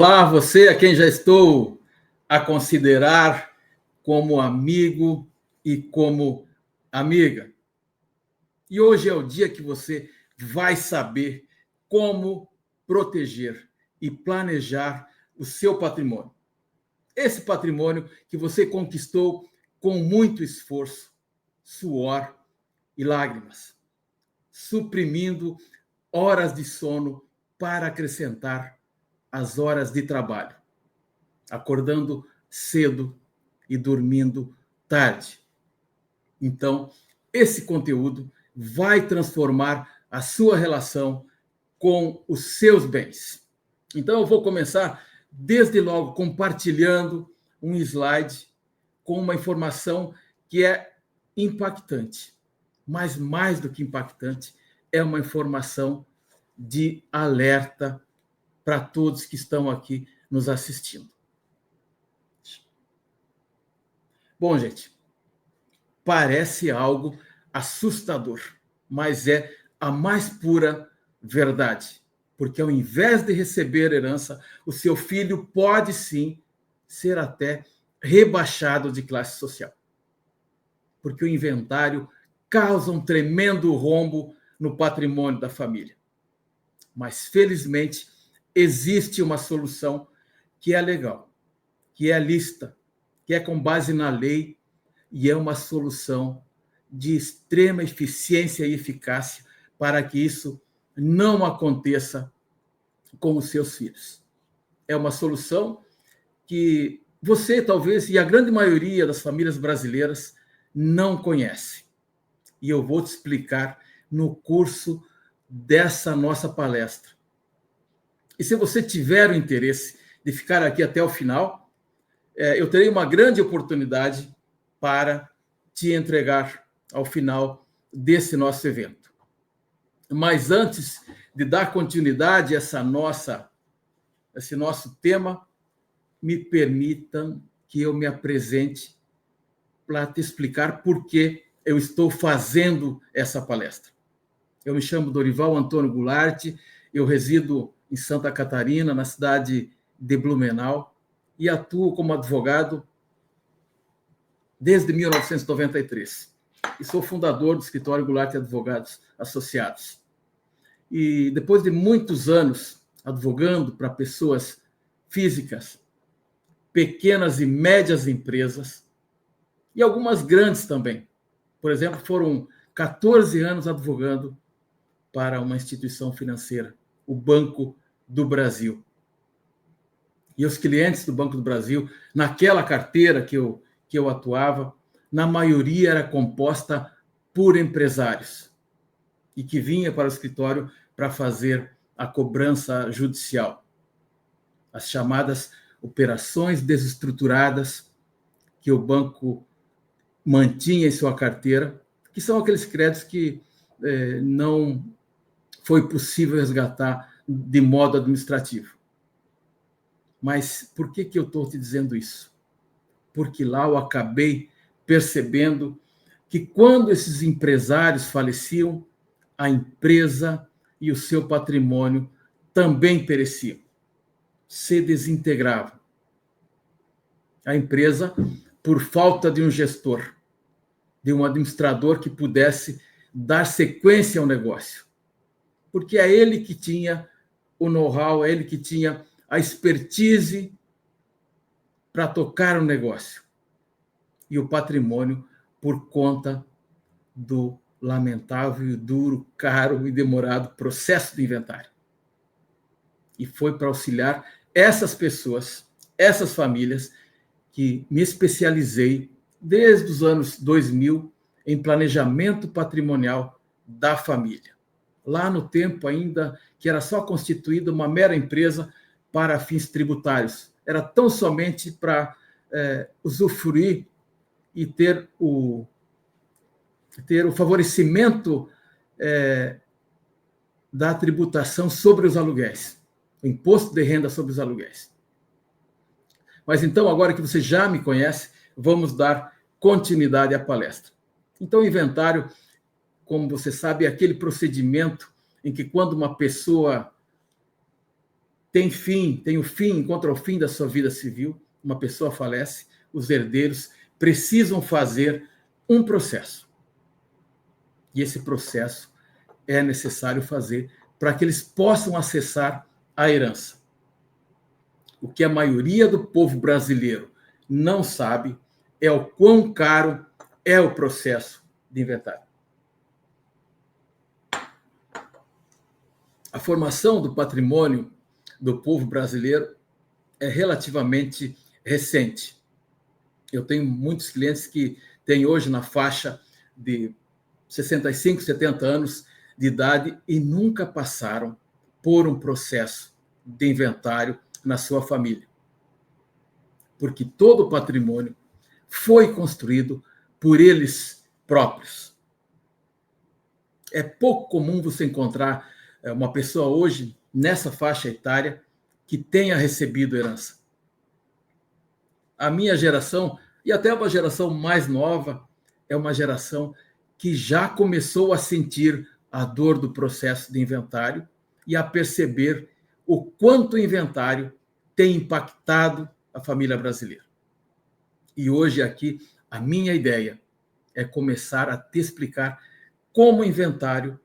Olá, você a quem já estou a considerar como amigo e como amiga. E hoje é o dia que você vai saber como proteger e planejar o seu patrimônio. Esse patrimônio que você conquistou com muito esforço, suor e lágrimas, suprimindo horas de sono para acrescentar as horas de trabalho, acordando cedo e dormindo tarde. Então, esse conteúdo vai transformar a sua relação com os seus bens. Então, eu vou começar, desde logo, compartilhando um slide com uma informação que é impactante. Mas, mais do que impactante, é uma informação de alerta para todos que estão aqui nos assistindo. Bom, gente, parece algo assustador, mas é a mais pura verdade. Porque ao invés de receber herança, o seu filho pode sim ser até rebaixado de classe social. Porque o inventário causa um tremendo rombo no patrimônio da família. Mas, felizmente, existe uma solução que é legal, que é lícita, que é com base na lei e é uma solução de extrema eficiência e eficácia para que isso não aconteça com os seus filhos. É uma solução que você, talvez, e a grande maioria das famílias brasileiras não conhece. E eu vou te explicar no curso dessa nossa palestra. E se você tiver o interesse de ficar aqui até o final, eu terei uma grande oportunidade para te entregar ao final desse nosso evento. Mas antes de dar continuidade a esse nosso tema, me permitam que eu me apresente para te explicar por que eu estou fazendo essa palestra. Eu me chamo Dorival Antônio Goulart, eu resido em Santa Catarina, na cidade de Blumenau, e atuo como advogado desde 1993. E sou fundador do escritório Goulart Advogados Associados. E depois de muitos anos advogando para pessoas físicas, pequenas e médias empresas, e algumas grandes também. Por exemplo, foram 14 anos advogando para uma instituição financeira, o Banco do Brasil. E os clientes do Banco do Brasil, naquela carteira que eu atuava, na maioria era composta por empresários e que vinha para o escritório para fazer a cobrança judicial. As chamadas operações desestruturadas que o banco mantinha em sua carteira, que são aqueles créditos que não foi possível resgatar de modo administrativo. Mas por que eu estou te dizendo isso? Porque lá eu acabei percebendo que quando esses empresários faleciam, a empresa e o seu patrimônio também pereciam, se desintegravam. A empresa, por falta de um gestor, de um administrador que pudesse dar sequência ao negócio. Porque é ele que tinha o know-how, é ele que tinha a expertise para tocar o negócio. E o patrimônio por conta do lamentável, duro, caro e demorado processo de inventário. E foi para auxiliar essas pessoas, essas famílias, que me especializei desde os anos 2000 em planejamento patrimonial da família. Lá no tempo ainda que era só constituída uma mera empresa para fins tributários. Era tão somente para usufruir e ter o favorecimento da tributação sobre os aluguéis, o imposto de renda sobre os aluguéis. Mas então, agora que você já me conhece, vamos dar continuidade à palestra. Então, o inventário, como você sabe, é aquele procedimento em que quando uma pessoa encontra o fim da sua vida civil, uma pessoa falece, os herdeiros precisam fazer um processo. E esse processo é necessário fazer para que eles possam acessar a herança. O que a maioria do povo brasileiro não sabe é o quão caro é o processo de inventário. A formação do patrimônio do povo brasileiro é relativamente recente. Eu tenho muitos clientes que têm hoje na faixa de 65, 70 anos de idade e nunca passaram por um processo de inventário na sua família. Porque todo o patrimônio foi construído por eles próprios. É pouco comum você encontrar uma pessoa hoje, nessa faixa etária, que tenha recebido herança. A minha geração, e até uma geração mais nova, é uma geração que já começou a sentir a dor do processo de inventário e a perceber o quanto o inventário tem impactado a família brasileira. E hoje aqui, a minha ideia é começar a te explicar como o inventário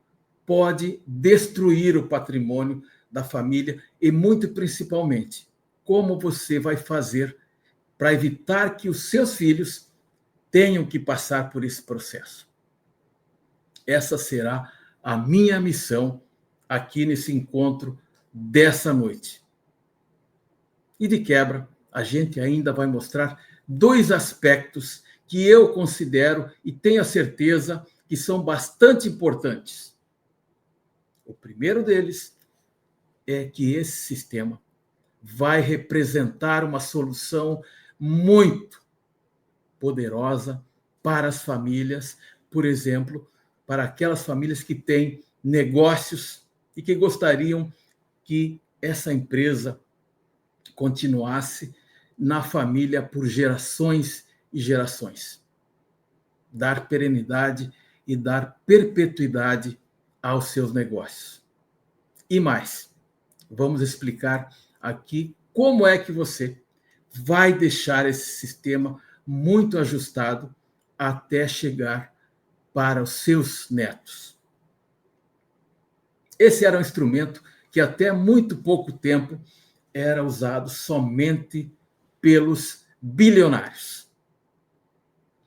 pode destruir o patrimônio da família e, muito principalmente, como você vai fazer para evitar que os seus filhos tenham que passar por esse processo. Essa será a minha missão aqui nesse encontro dessa noite. E de quebra, a gente ainda vai mostrar 2 aspectos que eu considero e tenho a certeza que são bastante importantes. O primeiro deles é que esse sistema vai representar uma solução muito poderosa para as famílias, por exemplo, para aquelas famílias que têm negócios e que gostariam que essa empresa continuasse na família por gerações e gerações. Dar perenidade e dar perpetuidade aos seus negócios. E mais, vamos explicar aqui como é que você vai deixar esse sistema muito ajustado até chegar para os seus netos. Esse era um instrumento que até muito pouco tempo era usado somente pelos bilionários,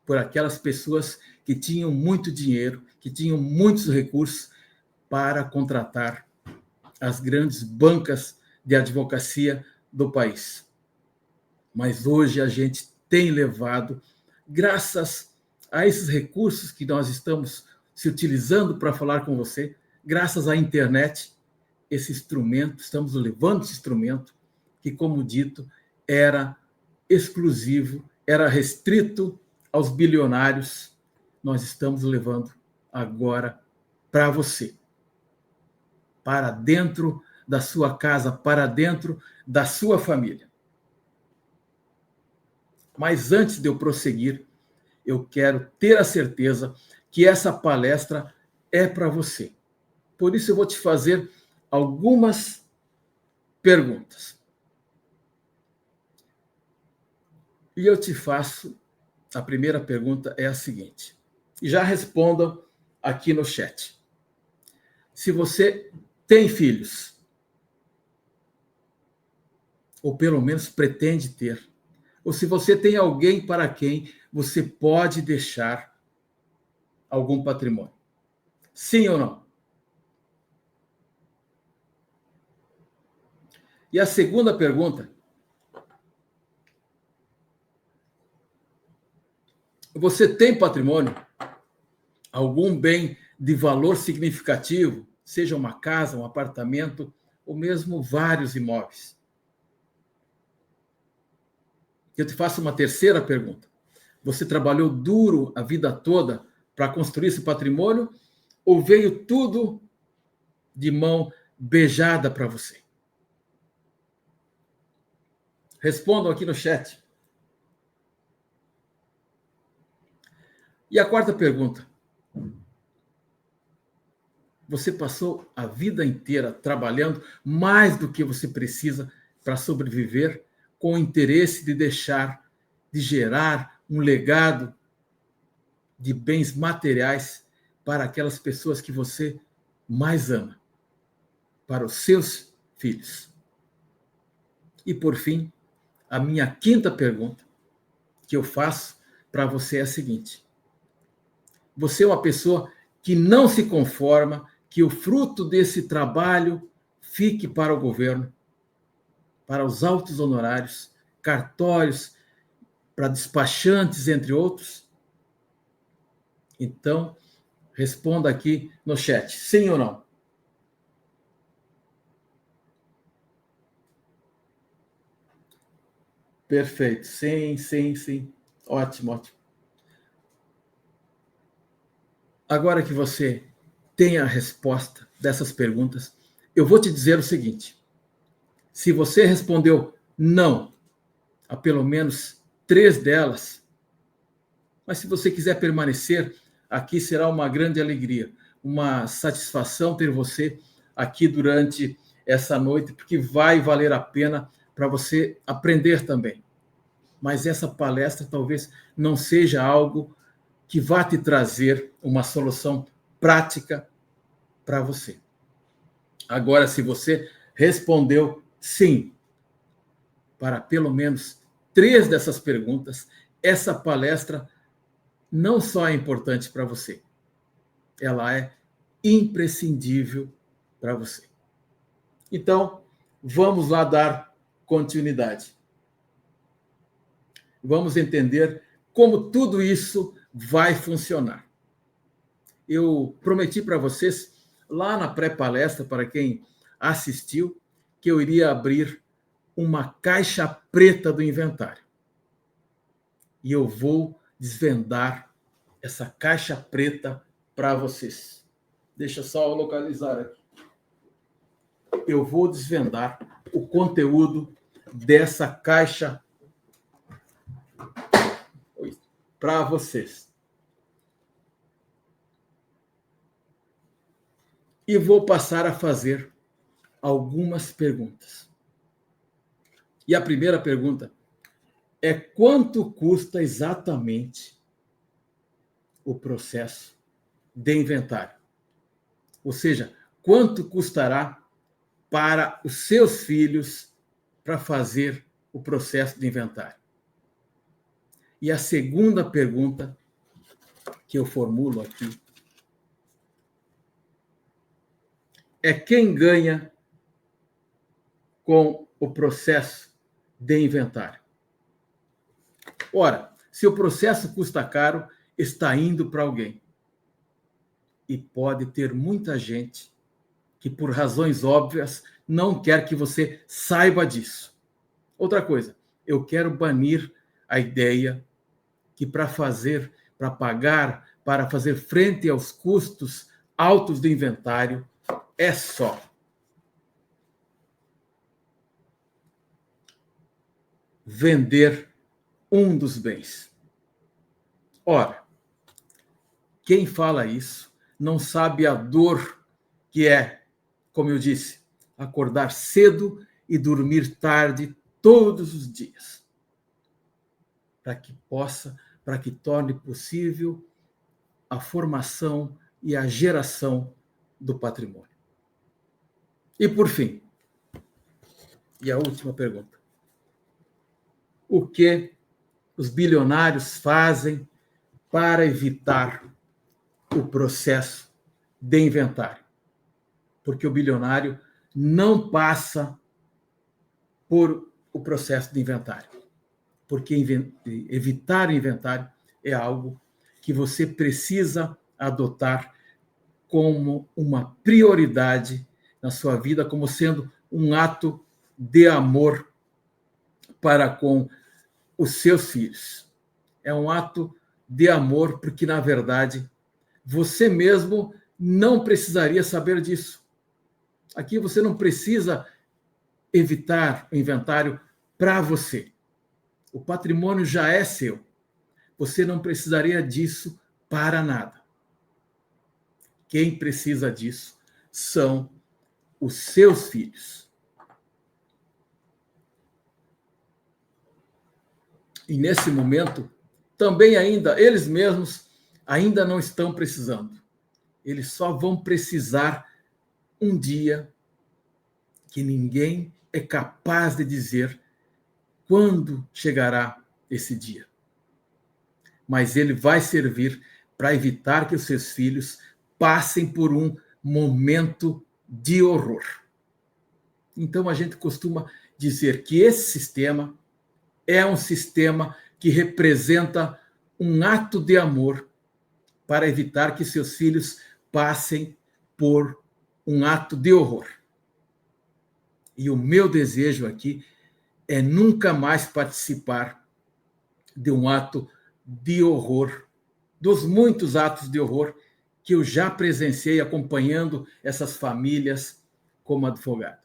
por aquelas pessoas que tinham muito dinheiro, que tinham muitos recursos para contratar as grandes bancas de advocacia do país. Mas hoje a gente tem levado, graças a esses recursos que nós estamos se utilizando para falar com você, graças à internet, esse instrumento, estamos levando esse instrumento que, como dito, era exclusivo, era restrito aos bilionários, nós estamos levando agora para você, para dentro da sua casa, para dentro da sua família. Mas antes de eu prosseguir, eu quero ter a certeza que essa palestra é para você. Por isso eu vou te fazer algumas perguntas. E eu te faço, a primeira pergunta é a seguinte, e já respondam aqui no chat. Se você tem filhos, ou pelo menos pretende ter, ou se você tem alguém para quem você pode deixar algum patrimônio. Sim ou não? E a segunda pergunta, você tem patrimônio? Algum bem de valor significativo, seja uma casa, um apartamento, ou mesmo vários imóveis? Eu te faço uma terceira pergunta. Você trabalhou duro a vida toda para construir esse patrimônio ou veio tudo de mão beijada para você? Respondam aqui no chat. E a quarta pergunta. você passou a vida inteira trabalhando mais do que você precisa para sobreviver, com o interesse de gerar um legado de bens materiais para aquelas pessoas que você mais ama, para os seus filhos. E, por fim, a minha quinta pergunta que eu faço para você é a seguinte: você é uma pessoa que não se conforma que o fruto desse trabalho fique para o governo, para os altos honorários, cartórios, para despachantes, entre outros? Então, responda aqui no chat, sim ou não? Perfeito. Sim, sim, sim. Ótimo, ótimo. Agora que você tem a resposta dessas perguntas, eu vou te dizer o seguinte: se você respondeu não a pelo menos 3 delas, mas se você quiser permanecer, aqui será uma grande alegria, uma satisfação ter você aqui durante essa noite, porque vai valer a pena para você aprender também. Mas essa palestra talvez não seja algo que vá te trazer uma solução prática para você. Agora, se você respondeu sim para pelo menos 3 dessas perguntas, essa palestra não só é importante para você, ela é imprescindível para você. Então, vamos lá dar continuidade. Vamos entender como tudo isso vai funcionar. Eu prometi para vocês, lá na pré-palestra, para quem assistiu, que eu iria abrir uma caixa preta do inventário. E eu vou desvendar essa caixa preta para vocês. Deixa só eu localizar aqui. Eu vou desvendar o conteúdo dessa caixa para vocês. E vou passar a fazer algumas perguntas. E a primeira pergunta é: quanto custa exatamente o processo de inventário? Ou seja, quanto custará para os seus filhos para fazer o processo de inventário? E a segunda pergunta que eu formulo aqui é: quem ganha com o processo de inventário? Ora, se o processo custa caro, está indo para alguém. E pode ter muita gente que, por razões óbvias, não quer que você saiba disso. Outra coisa, eu quero banir a ideia que para pagar, para fazer frente aos custos altos do inventário, é só vender um dos bens. Ora, quem fala isso não sabe a dor que é, como eu disse, acordar cedo e dormir tarde todos os dias, para que torne possível a formação e a geração do patrimônio. E por fim, e a última pergunta: o que os bilionários fazem para evitar o processo de inventário? Porque o bilionário não passa por o processo de inventário. Porque evitar o inventário é algo que você precisa adotar como uma prioridade na sua vida, como sendo um ato de amor para com os seus filhos. É um ato de amor porque, na verdade, você mesmo não precisaria saber disso. Aqui você não precisa evitar o inventário para você. O patrimônio já é seu. Você não precisaria disso para nada. Quem precisa disso são os seus filhos. E nesse momento, também ainda, eles mesmos ainda não estão precisando. Eles só vão precisar um dia que ninguém é capaz de dizer quando chegará esse dia. Mas ele vai servir para evitar que os seus filhos passem por um momento de horror. Então a gente costuma dizer que esse sistema é um sistema que representa um ato de amor para evitar que seus filhos passem por um ato de horror. E o meu desejo aqui é nunca mais participar de um ato de horror, dos muitos atos de horror que eu já presenciei acompanhando essas famílias como advogado.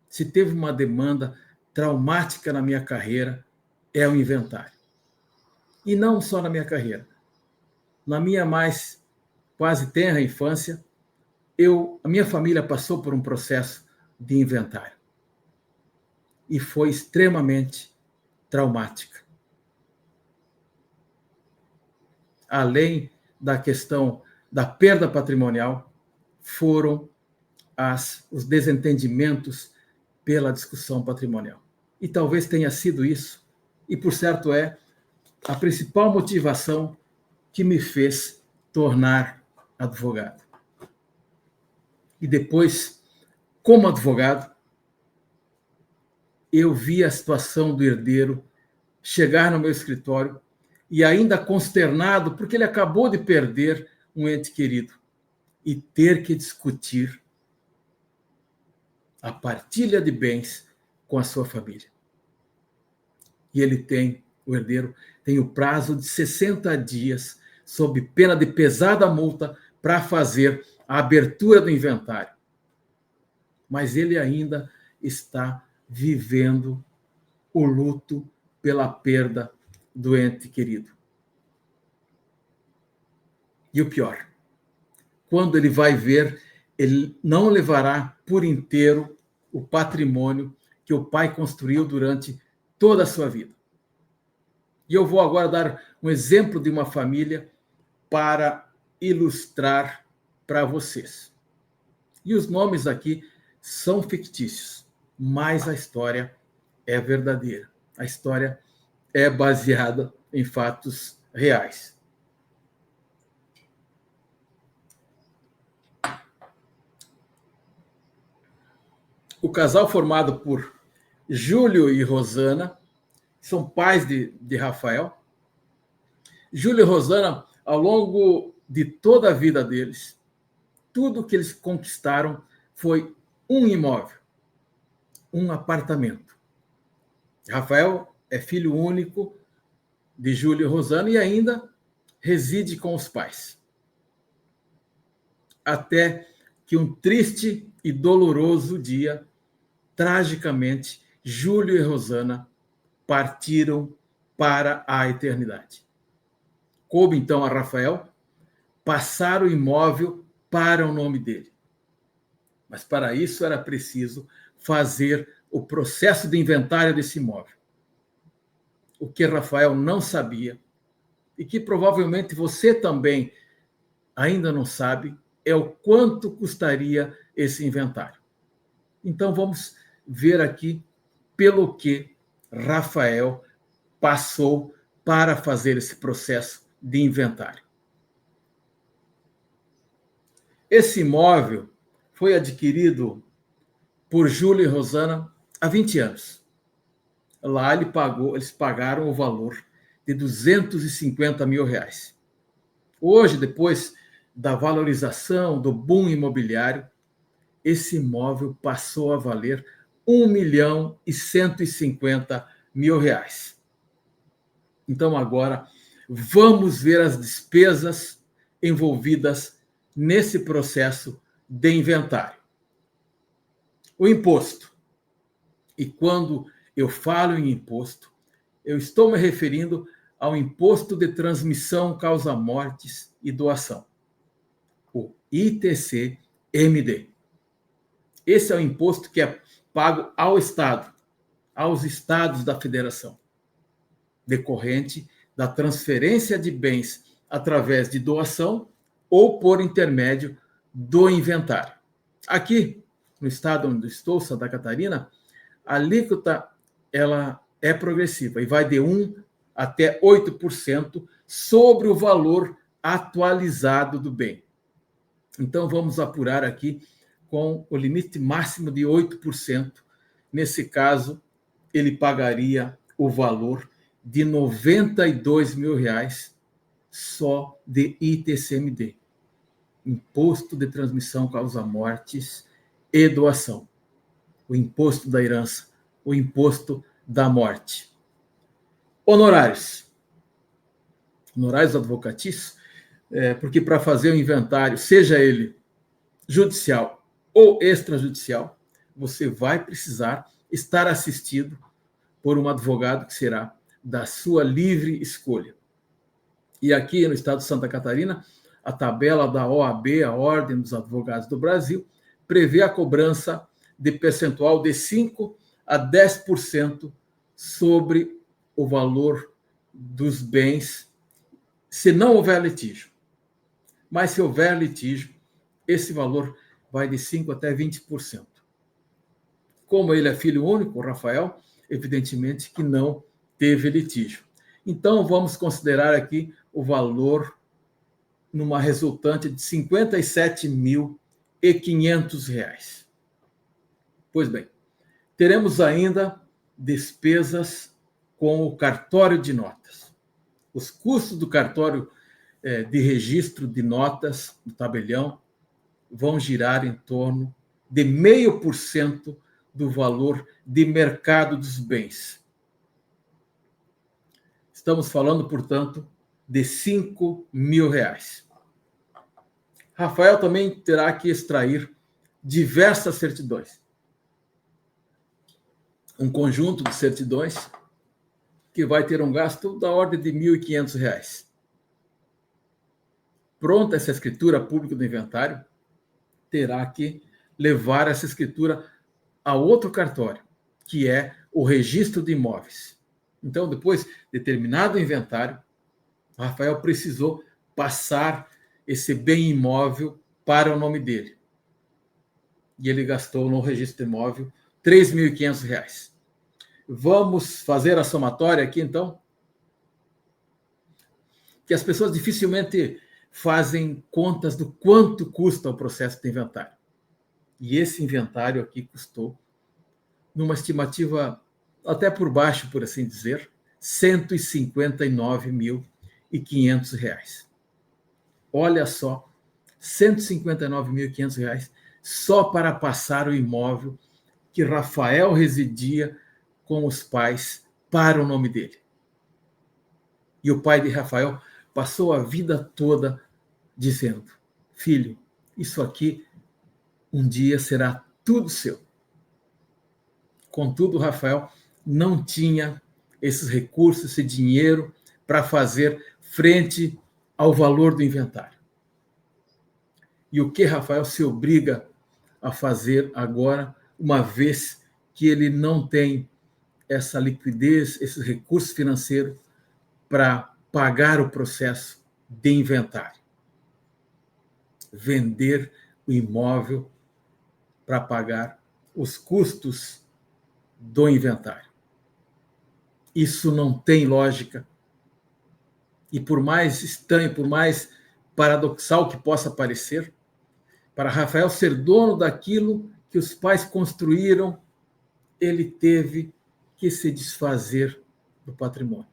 Se teve uma demanda traumática na minha carreira, é o inventário. E não só na minha carreira. Na minha mais quase tenra infância, a minha família passou por um processo de inventário. E foi extremamente traumática. Além da questão da perda patrimonial, foram os desentendimentos pela discussão patrimonial. E talvez tenha sido isso, e por certo é, a principal motivação que me fez tornar advogado. E depois, como advogado, eu vi a situação do herdeiro chegar no meu escritório e ainda consternado, porque ele acabou de perder um ente querido, e ter que discutir a partilha de bens com a sua família. E o herdeiro tem o prazo de 60 dias, sob pena de pesada multa, para fazer a abertura do inventário. Mas ele ainda está vivendo o luto pela perda do ente querido. E o pior, quando ele vai ver, ele não levará por inteiro o patrimônio que o pai construiu durante toda a sua vida. E eu vou agora dar um exemplo de uma família para ilustrar para vocês. E os nomes aqui são fictícios, mas a história é verdadeira. A história é baseada em fatos reais. O casal formado por Júlio e Rosana são pais de Rafael. Júlio e Rosana, ao longo de toda a vida deles, tudo que eles conquistaram foi um imóvel, um apartamento. Rafael é filho único de Júlio e Rosana e ainda reside com os pais. Até que um triste e doloroso dia, tragicamente, Júlio e Rosana partiram para a eternidade. Coube então a Rafael passar o imóvel para o nome dele. Mas para isso era preciso fazer o processo de inventário desse imóvel. O que Rafael não sabia, e que provavelmente você também ainda não sabe, é o quanto custaria esse inventário. Então vamos ver aqui pelo que Rafael passou para fazer esse processo de inventário. Esse imóvel foi adquirido por Júlio e Rosana há 20 anos. Lá eles pagaram o valor de R$250 mil. Hoje, depois da valorização do boom imobiliário, esse imóvel passou a valer R$1.150.000. Então, agora, vamos ver as despesas envolvidas nesse processo de inventário. O imposto. E quando eu falo em imposto, eu estou me referindo ao imposto de transmissão, causa-mortes e doação. o ITC-MD. Esse é o imposto que é pago ao Estado, aos estados da federação, decorrente da transferência de bens através de doação ou por intermédio do inventário. Aqui, no estado onde estou, Santa Catarina, a alíquota ela é progressiva e vai de 1% até 8% sobre o valor atualizado do bem. Então, vamos apurar aqui com o limite máximo de 8%. Nesse caso, ele pagaria o valor de R$ 92 mil só de ITCMD, Imposto de Transmissão Causa-Mortes e Doação, o imposto da herança, o imposto da morte. Honorários. Honorários advocatícios, porque para fazer o inventário, seja ele judicial ou extrajudicial, você vai precisar estar assistido por um advogado que será da sua livre escolha. E aqui no estado de Santa Catarina, a tabela da OAB, a Ordem dos Advogados do Brasil, prevê a cobrança de percentual de 5% a 10% sobre o valor dos bens, se não houver litígio. Mas se houver litígio, esse valor vai de 5% até 20%. Como ele é filho único, o Rafael, evidentemente que não teve litígio. Então, vamos considerar aqui o valor numa resultante de R$ 57.500. Pois bem, teremos ainda despesas com o cartório de notas. Os custos do cartório de registro de notas do tabelião vão girar em torno de 0,5% do valor de mercado dos bens. Estamos falando, portanto, de R$ 5 mil. Rafael também terá que extrair diversas certidões. Um conjunto de certidões que vai ter um gasto da ordem de R$ 1.500. Pronta essa escritura pública do inventário, terá que levar essa escritura a outro cartório, que é o registro de imóveis. Então, depois de terminado o inventário, Rafael precisou passar esse bem imóvel para o nome dele. E ele gastou no registro de imóvel R$ 3.500. Vamos fazer a somatória aqui, então? Que as pessoas dificilmente fazem contas do quanto custa o processo de inventário. E esse inventário aqui custou, numa estimativa até por baixo, por assim dizer, R$ 159.500. Olha só, R$ 159.500 só para passar o imóvel que Rafael residia com os pais para o nome dele. E o pai de Rafael passou a vida toda dizendo: filho, isso aqui um dia será tudo seu. Contudo, Rafael não tinha esses recursos, esse dinheiro para fazer frente ao valor do inventário. E o que Rafael se obriga a fazer agora, uma vez que ele não tem essa liquidez, esse recurso financeiro para pagar o processo de inventário? Vender o imóvel para pagar os custos do inventário. Isso não tem lógica. E por mais estranho, por mais paradoxal que possa parecer, para Rafael ser dono daquilo que os pais construíram, ele teve que se desfazer do patrimônio.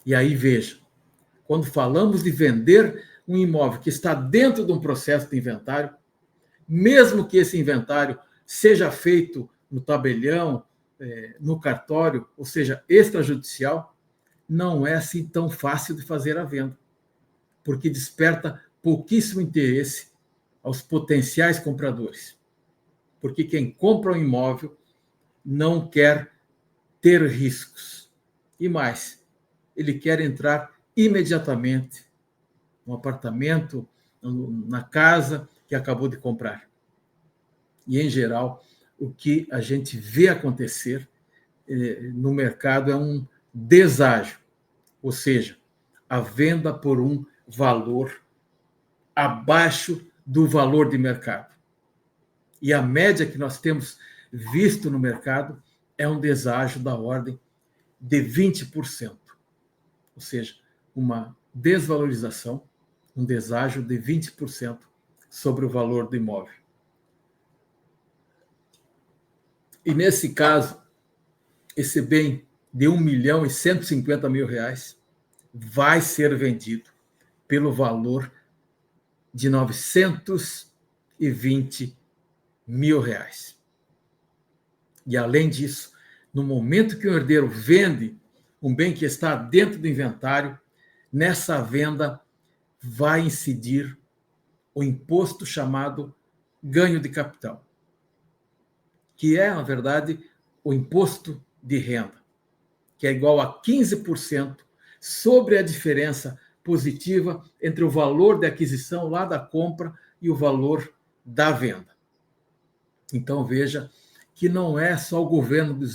E aí, veja, quando falamos de vender um imóvel que está dentro de um processo de inventário, mesmo que esse inventário seja feito no tabelião, no cartório, ou seja, extrajudicial, não é assim tão fácil de fazer a venda, porque desperta pouquíssimo interesse aos potenciais compradores. Porque quem compra um imóvel não quer ter riscos. E mais, ele quer entrar imediatamente no apartamento na casa que acabou de comprar. E, em geral, o que a gente vê acontecer no mercado é um deságio, ou seja, a venda por um valor abaixo do valor de mercado. E a média que nós temos visto no mercado é um deságio da ordem de 20%, ou seja, uma desvalorização, um deságio de 20% sobre o valor do imóvel. E nesse caso, esse bem de R$ 1.150.000 vai ser vendido pelo valor de R$ 920.000. E, além disso, no momento que o herdeiro vende um bem que está dentro do inventário, nessa venda vai incidir o imposto chamado ganho de capital, que é, na verdade, o imposto de renda, que é igual a 15% sobre a diferença positiva entre o valor de aquisição lá da compra e o valor da venda. Então, veja que não é só o governo do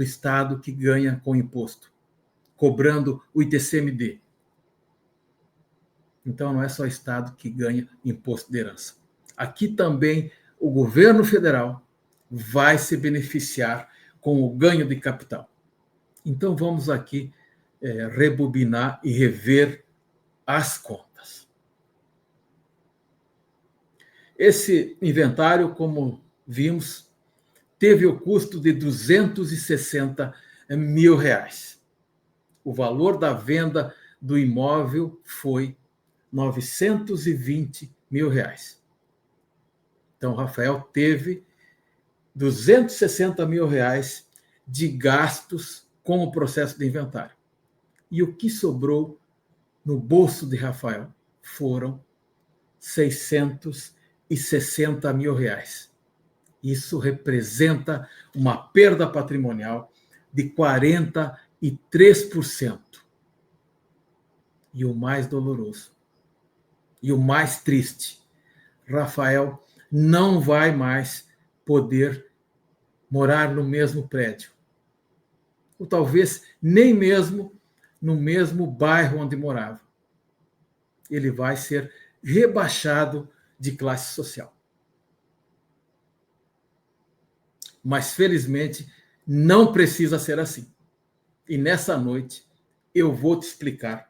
estado que ganha com o imposto, cobrando o ITCMD. Então, não é só o estado que ganha imposto de herança. Aqui também o governo federal vai se beneficiar com o ganho de capital. Então, vamos aqui rebobinar e rever as contas. Esse inventário, como vimos, teve o custo de R$ 260.000. O valor da venda do imóvel foi R$ 920.000. Então, Rafael teve R$ 260.000 de gastos com o processo de inventário. E o que sobrou no bolso de Rafael foram R$ 660.000. Isso representa uma perda patrimonial de 43%. E o mais doloroso, e o mais triste, Rafael não vai mais poder morar no mesmo prédio. Ou talvez nem mesmo no mesmo bairro onde morava. Ele vai ser rebaixado de classe social. Mas, felizmente, não precisa ser assim. E nessa noite eu vou te explicar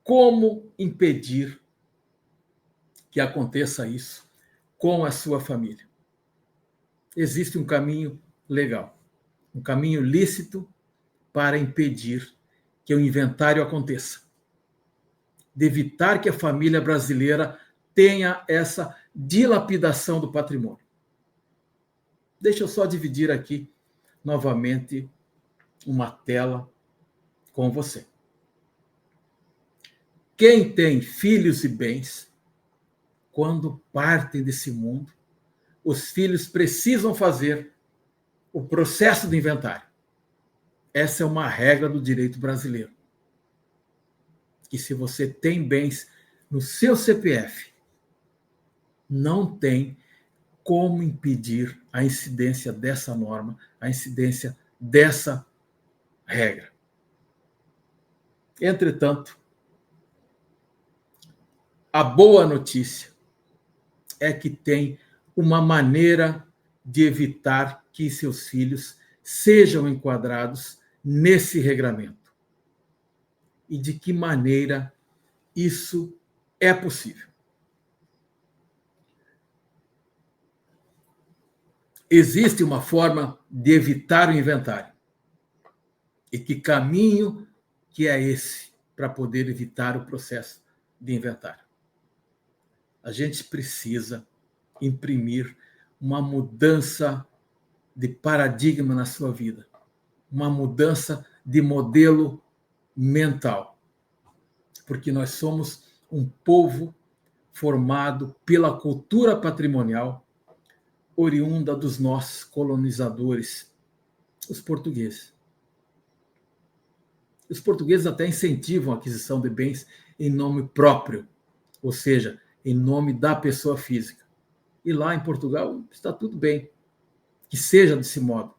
como impedir que aconteça isso com a sua família. Existe um caminho legal, um caminho lícito para impedir que o inventário aconteça, de evitar que a família brasileira tenha essa dilapidação do patrimônio. Deixa eu só dividir aqui novamente uma tela com você. Quem tem filhos e bens, quando partem desse mundo, os filhos precisam fazer o processo de inventário. Essa é uma regra do direito brasileiro. Que se você tem bens no seu CPF, não tem como impedir a incidência dessa norma, a incidência dessa regra. Entretanto, a boa notícia é que tem uma maneira de evitar que seus filhos sejam enquadrados nesse regramento. E de que maneira isso é possível? Existe uma forma de evitar o inventário. E que caminho que é esse para poder evitar o processo de inventário? A gente precisa imprimir uma mudança de paradigma na sua vida, uma mudança de modelo mental, porque nós somos um povo formado pela cultura patrimonial oriunda dos nossos colonizadores, os portugueses. Os portugueses até incentivam a aquisição de bens em nome próprio, ou seja, em nome da pessoa física. E lá em Portugal está tudo bem que seja desse modo,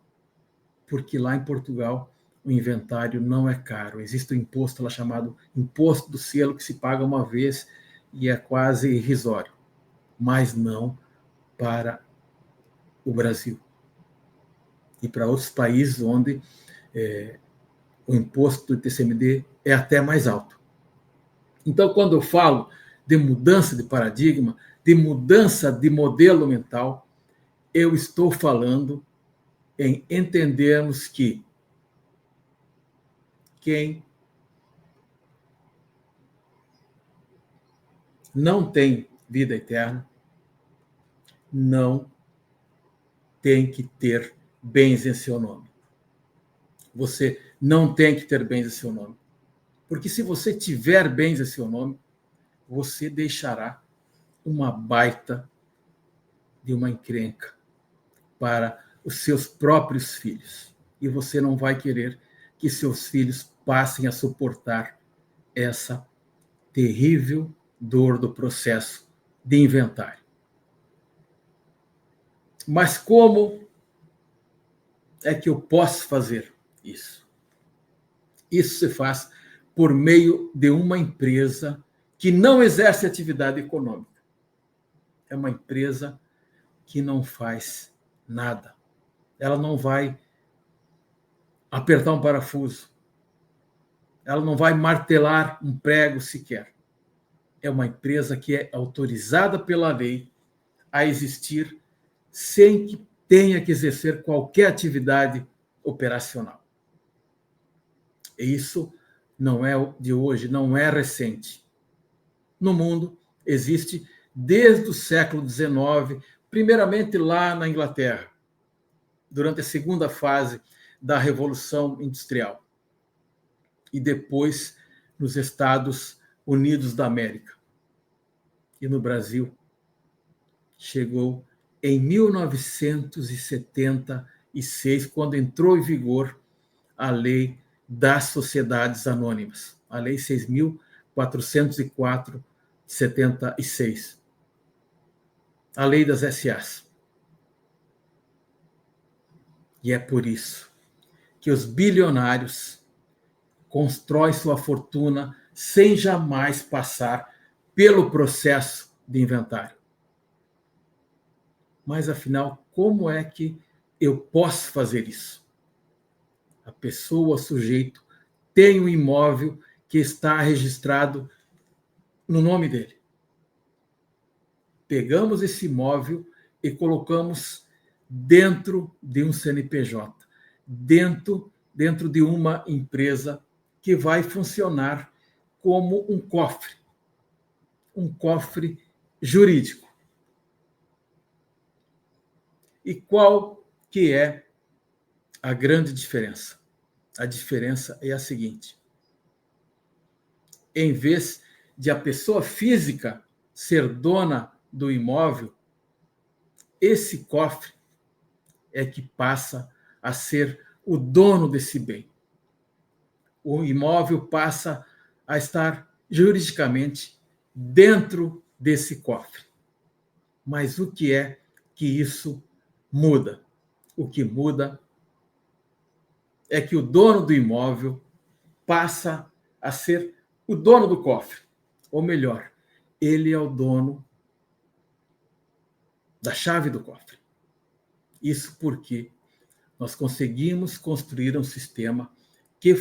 porque lá em Portugal o inventário não é caro. Existe um imposto lá chamado imposto do selo, que se paga uma vez e é quase irrisório, mas não para o Brasil e para outros países onde o imposto do ITCMD é até mais alto. Então, quando eu falo de mudança de paradigma, de mudança de modelo mental, eu estou falando em entendermos que quem não tem vida eterna não tem que ter bens em seu nome. Você não tem que ter bens em seu nome. Porque se você tiver bens em seu nome, você deixará uma baita de uma encrenca para os seus próprios filhos. E você não vai querer que seus filhos passem a suportar essa terrível dor do processo de inventário. Mas como é que eu posso fazer isso? Isso se faz por meio de uma empresa que não exerce atividade econômica. É uma empresa que não faz nada. Ela não vai apertar um parafuso. Ela não vai martelar um prego sequer. É uma empresa que é autorizada pela lei a existir sem que tenha que exercer qualquer atividade operacional. E isso não é de hoje, não é recente. No mundo, existe desde o século XIX, primeiramente lá na Inglaterra, durante a segunda fase da Revolução Industrial, e depois nos Estados Unidos da América. E no Brasil, chegou em 1976, quando entrou em vigor a Lei das Sociedades Anônimas, a Lei 6.404 de 76, a Lei das SAs. E é por isso que os bilionários constroem sua fortuna sem jamais passar pelo processo de inventário. Mas, afinal, como é que eu posso fazer isso? A pessoa, o sujeito, tem um imóvel que está registrado no nome dele. Pegamos esse imóvel e colocamos dentro de um CNPJ, dentro de uma empresa que vai funcionar como um cofre jurídico. E qual que é a grande diferença? A diferença é a seguinte: em vez de a pessoa física ser dona do imóvel, esse cofre é que passa a ser o dono desse bem. O imóvel passa a estar juridicamente dentro desse cofre. Mas o que é que isso muda? O que muda é que o dono do imóvel passa a ser o dono do cofre. Ou melhor, ele é o dono da chave do cofre. Isso porque nós conseguimos construir um sistema que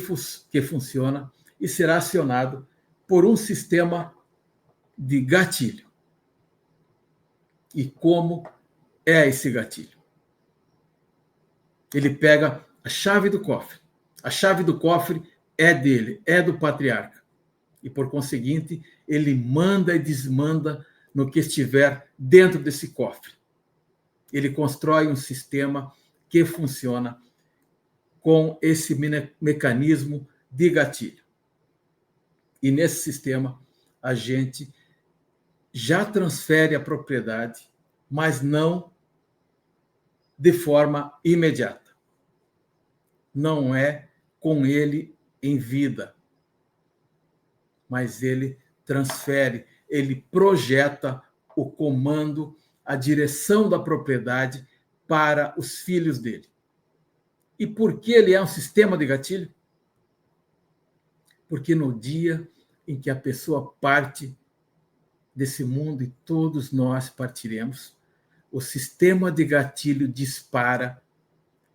funciona e será acionado por um sistema de gatilho. E como é esse gatilho? Ele pega a chave do cofre. A chave do cofre é dele, é do patriarca. E, por conseguinte, ele manda e desmanda no que estiver dentro desse cofre. Ele constrói um sistema que funciona com esse mecanismo de gatilho. E nesse sistema, a gente já transfere a propriedade, mas não de forma imediata. Não é com ele em vida, mas ele transfere ele projeta o comando, a direção da propriedade para os filhos dele. E por que ele é um sistema de gatilho? Porque no dia em que a pessoa parte desse mundo, e todos nós partiremos, o sistema de gatilho dispara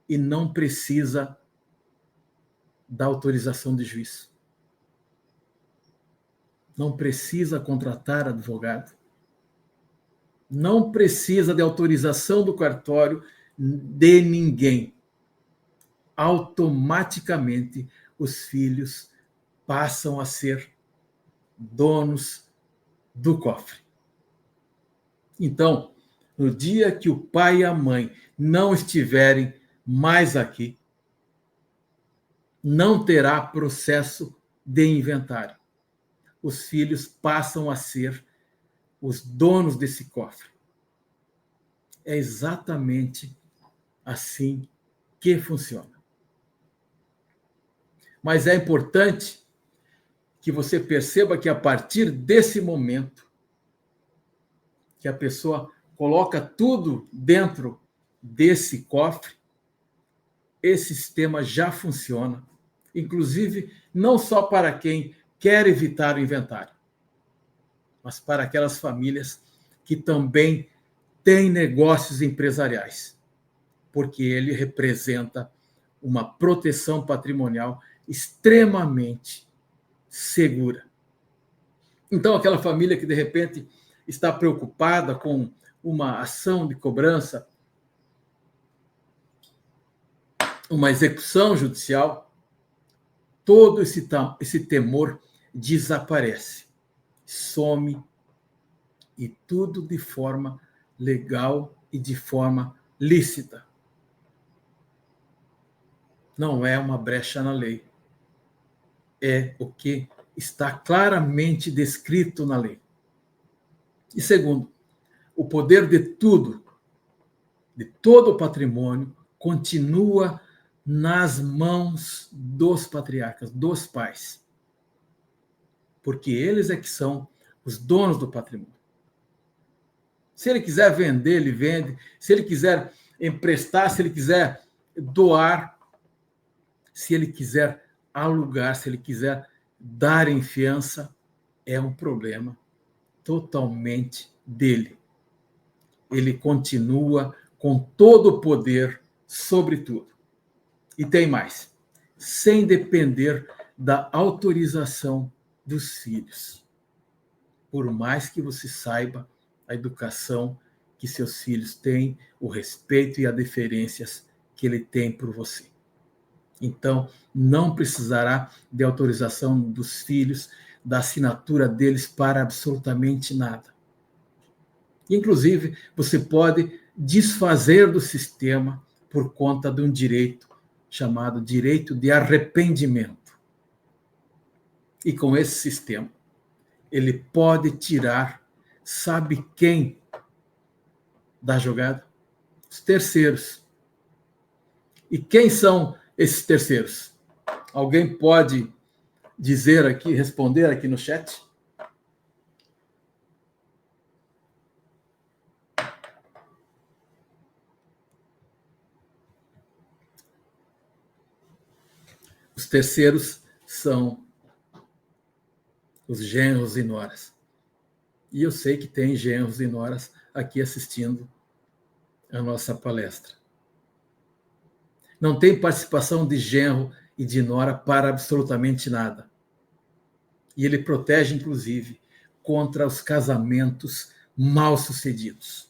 e não precisa da autorização de juiz. Não precisa contratar advogado. Não precisa de autorização do cartório de ninguém. Automaticamente, os filhos passam a ser donos do cofre. Então, no dia que o pai e a mãe não estiverem mais aqui, não terá processo de inventário. Os filhos passam a ser os donos desse cofre. É exatamente assim que funciona. Mas é importante que você perceba que a partir desse momento, que a pessoa coloca tudo dentro desse cofre, esse sistema já funciona, inclusive não só para quem quer evitar o inventário, mas para aquelas famílias que também têm negócios empresariais, porque ele representa uma proteção patrimonial extremamente segura. Então, aquela família que, de repente, está preocupada com uma ação de cobrança, uma execução judicial, todo esse temor desaparece, some, e tudo de forma legal e de forma lícita. Não é uma brecha na lei. É o que está claramente descrito na lei. E segundo, o poder de tudo, de todo o patrimônio, continua nas mãos dos patriarcas, dos pais. Porque eles é que são os donos do patrimônio. Se ele quiser vender, ele vende. Se ele quiser emprestar, se ele quiser doar, se ele quiser alugar, se ele quiser dar em fiança, é um problema totalmente dele. Ele continua com todo o poder sobre tudo. E tem mais, sem depender da autorização dos filhos. Por mais que você saiba a educação que seus filhos têm, o respeito e as deferências que ele tem por você. Então, não precisará de autorização dos filhos, da assinatura deles para absolutamente nada. Inclusive, você pode desfazer do sistema por conta de um direito chamado direito de arrependimento. E com esse sistema, ele pode tirar, sabe quem da jogada? Os terceiros. E quem são esses terceiros? Alguém pode dizer aqui, responder aqui no chat? Os terceiros são os genros e noras. E eu sei que tem genros e noras aqui assistindo a nossa palestra. Não tem participação de genro e de nora para absolutamente nada. E ele protege, inclusive, contra os casamentos mal-sucedidos.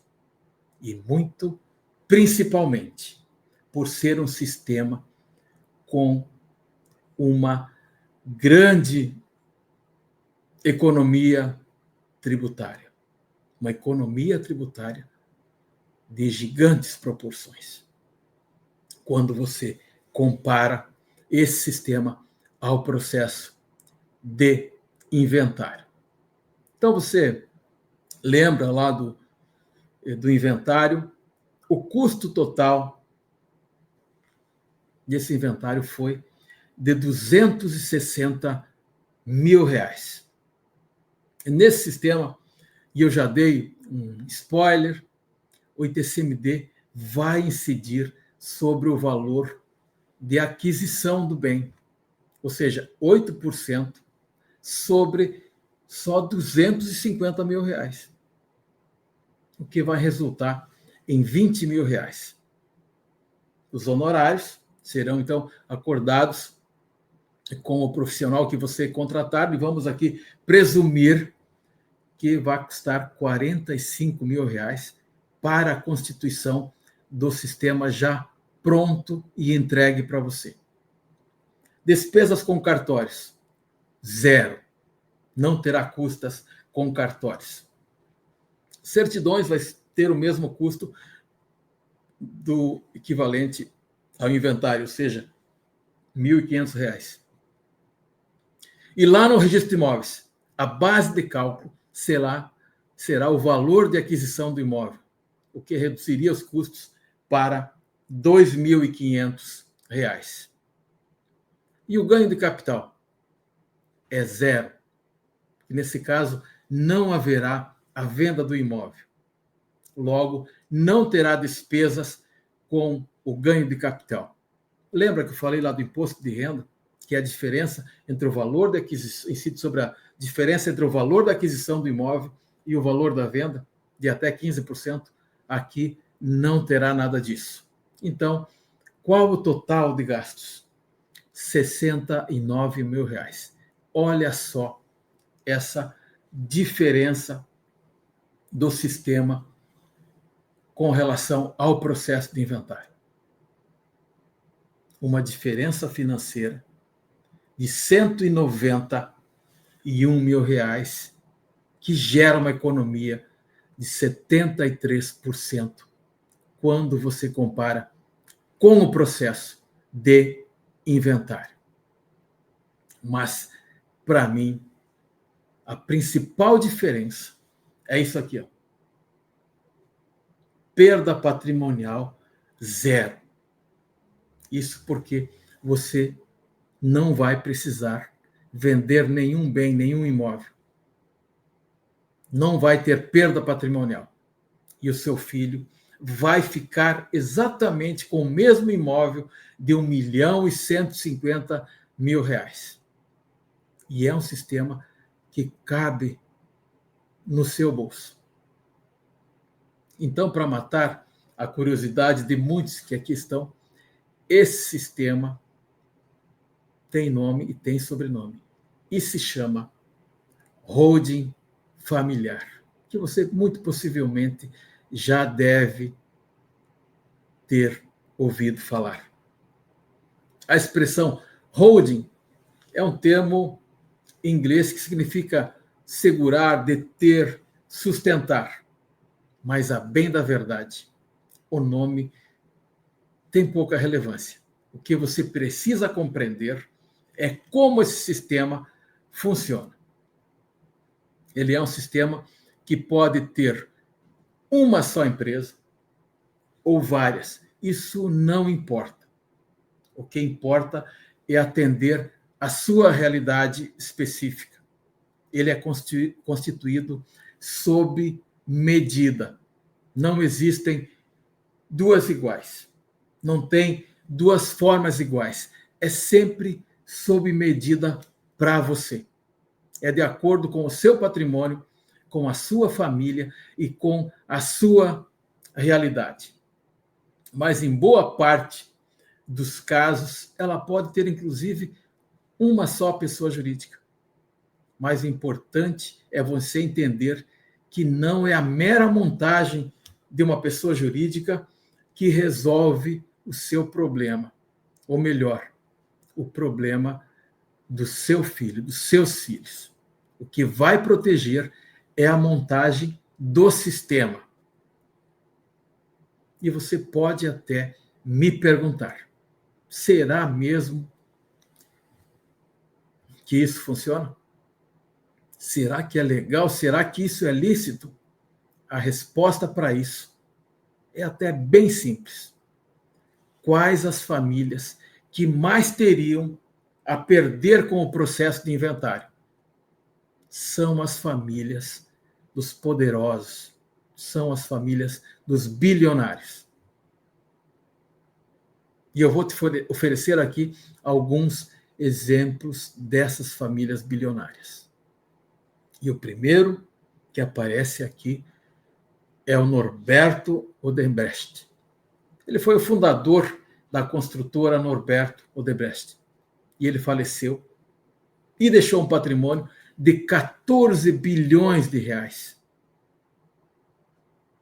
E muito, principalmente, por ser um sistema com uma grande economia tributária. Uma economia tributária de gigantes proporções. Quando você compara esse sistema ao processo de inventário. Então, você lembra lá do inventário, o custo total desse inventário foi de R$ 260 mil. Nesse sistema, e eu já dei um spoiler, o ITCMD vai incidir sobre o valor de aquisição do bem, ou seja, 8% sobre só R$ 250 mil, o que vai resultar em R$ 20 mil. Os honorários serão, então, acordados com o profissional que você contratar, e vamos aqui presumir que vai custar R$ 45 mil para a constituição do sistema já pronto e entregue para você. Despesas com cartórios, zero. Não terá custas com cartórios. Certidões vai ter o mesmo custo do equivalente ao inventário, ou seja, R$ 1.500. E lá no registro de imóveis, a base de cálculo será o valor de aquisição do imóvel, o que reduziria os custos para R$ 2.500. E o ganho de capital é zero. Nesse caso, não haverá a venda do imóvel. Logo, não terá despesas com o ganho de capital. Lembra que eu falei lá do imposto de renda, que é a diferença entre o valor da aquisição, incide sobre a diferença entre o valor da aquisição do imóvel e o valor da venda, de até 15%. Aqui não terá nada disso. Então, qual o total de gastos? R$ 69 mil. Olha só essa diferença do sistema com relação ao processo de inventário. Uma diferença financeira de R$ 191 mil, que gera uma economia de 73% quando você compara com o processo de inventário. Mas, para mim, a principal diferença é isso aqui, ó. Perda patrimonial zero. Isso porque você não vai precisar vender nenhum bem, nenhum imóvel. Não vai ter perda patrimonial. E o seu filho vai ficar exatamente com o mesmo imóvel de R$ 1.150.000. E é um sistema que cabe no seu bolso. Então, para matar a curiosidade de muitos que aqui estão, esse sistema tem nome e tem sobrenome. E se chama holding familiar, que você muito possivelmente já deve ter ouvido falar. A expressão holding é um termo em inglês que significa segurar, deter, sustentar. Mas, a bem da verdade, o nome tem pouca relevância. O que você precisa compreender é como esse sistema funciona. Ele é um sistema que pode ter uma só empresa ou várias. Isso não importa. O que importa é atender a sua realidade específica. Ele é constituído sob medida. Não existem duas iguais. Não tem duas formas iguais. É sempre sob medida para você. É de acordo com o seu patrimônio, com a sua família e com a sua realidade. Mas, em boa parte dos casos, ela pode ter, inclusive, uma só pessoa jurídica. Mas o importante é você entender que não é a mera montagem de uma pessoa jurídica que resolve o seu problema. Ou melhor, o problema do seu filho, dos seus filhos. O que vai proteger é a montagem do sistema. E você pode até me perguntar, será mesmo que isso funciona? Será que é legal? Será que isso é lícito? A resposta para isso é até bem simples. Quais as famílias que mais teriam a perder com o processo de inventário? são as famílias dos poderosos, são as famílias dos bilionários. E eu vou te oferecer aqui alguns exemplos dessas famílias bilionárias. E o primeiro que aparece aqui é o Norberto Odebrecht. Ele foi o fundador da construtora Norberto Odebrecht. E ele faleceu e deixou um patrimônio de 14 bilhões de reais.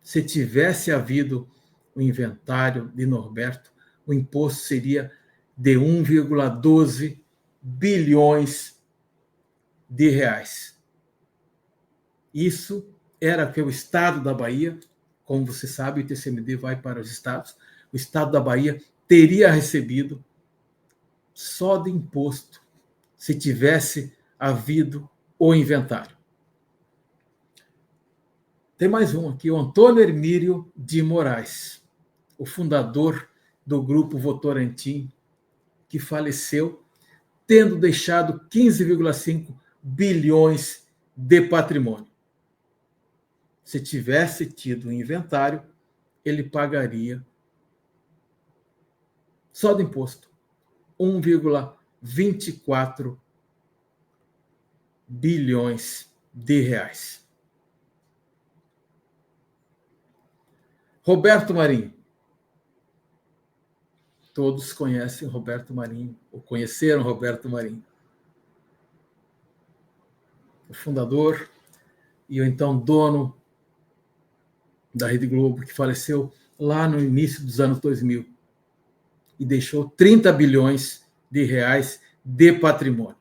Se tivesse havido o inventário de Norberto, o imposto seria de 1,12 bilhões de reais. Isso era que o Estado da Bahia, como você sabe, o ITCMD vai para os estados, o Estado da Bahia teria recebido só de imposto se tivesse havido o inventário. Tem mais um aqui, o Antônio Hermílio de Moraes, o fundador do Grupo Votorantim, que faleceu tendo deixado 15,5 bilhões de patrimônio. Se tivesse tido o inventário, ele pagaria, só de imposto, 1,24 bilhões de reais. Roberto Marinho. Todos conhecem Roberto Marinho, ou conheceram Roberto Marinho. O fundador e o então dono da Rede Globo, que faleceu lá no início dos anos 2000 e deixou 30 bilhões de reais de patrimônio.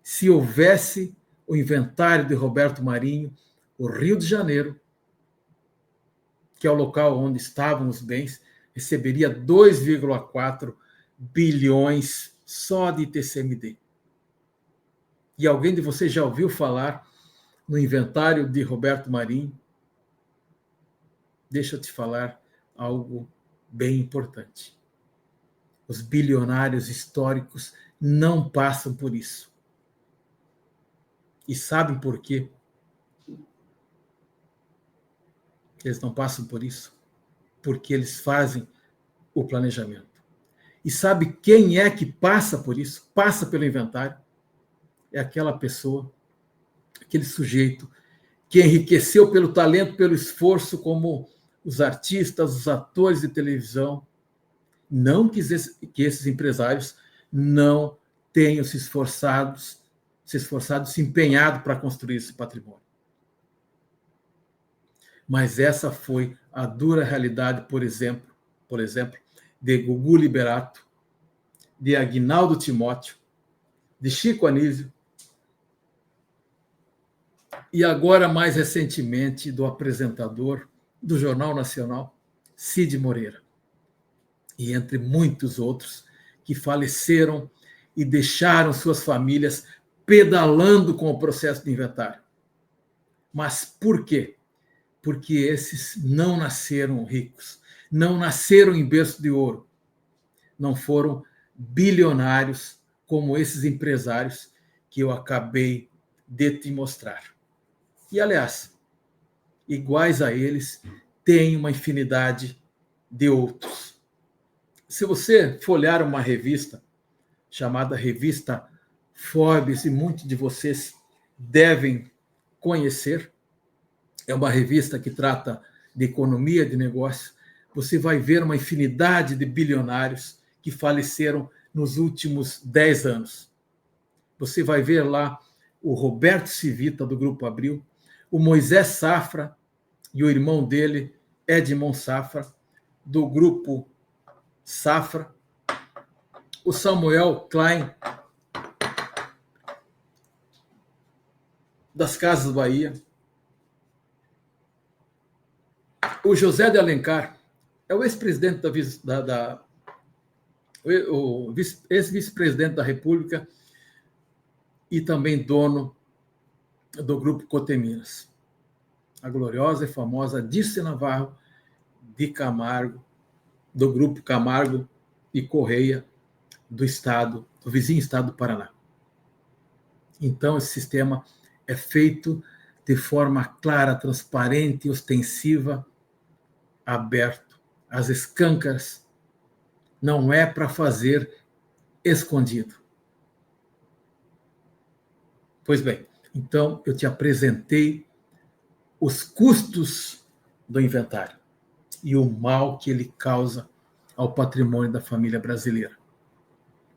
Se houvesse o inventário de Roberto Marinho, o Rio de Janeiro, que é o local onde estavam os bens, receberia 2,4 bilhões só de ITCMD. E alguém de vocês já ouviu falar no inventário de Roberto Marinho? Deixa eu te falar algo bem importante. Os bilionários históricos não passam por isso. E sabem por quê? Eles não passam por isso? Porque eles fazem o planejamento. E sabe quem é que passa por isso? Passa pelo inventário? É aquela pessoa, aquele sujeito que enriqueceu pelo talento, pelo esforço, como os artistas, os atores de televisão. Não que esses empresários não tenham se esforçado, se empenhado para construir esse patrimônio. Mas essa foi a dura realidade, por exemplo, de Gugu Liberato, de Aguinaldo Timóteo, de Chico Anísio, e agora, mais recentemente, do apresentador do Jornal Nacional, Cid Moreira. E entre muitos outros que faleceram e deixaram suas famílias pedalando com o processo de inventário. Mas por quê? Porque esses não nasceram ricos, não nasceram em berço de ouro, não foram bilionários como esses empresários que eu acabei de te mostrar. E, aliás, iguais a eles, tem uma infinidade de outros. Se você folhear uma revista chamada Revista Forbes, e muitos de vocês devem conhecer, é uma revista que trata de economia, de negócio, você vai ver uma infinidade de bilionários que faleceram nos últimos 10 anos. Você vai ver lá o Roberto Civita, do Grupo Abril, o Moisés Safra e o irmão dele, Edmond Safra, do Grupo Safra, o Samuel Klein, das Casas Bahia, o José de Alencar, é o ex-presidente o ex-vice-presidente da República e também dono do Grupo Coteminas. A gloriosa e famosa Dirce Navarro de Camargo, do Grupo Camargo e Correia, do vizinho estado do Paraná. Então, esse sistema é feito de forma clara, transparente, ostensiva, aberto, às escâncaras. Não é para fazer escondido. Pois bem, então eu te apresentei os custos do inventário e o mal que ele causa ao patrimônio da família brasileira.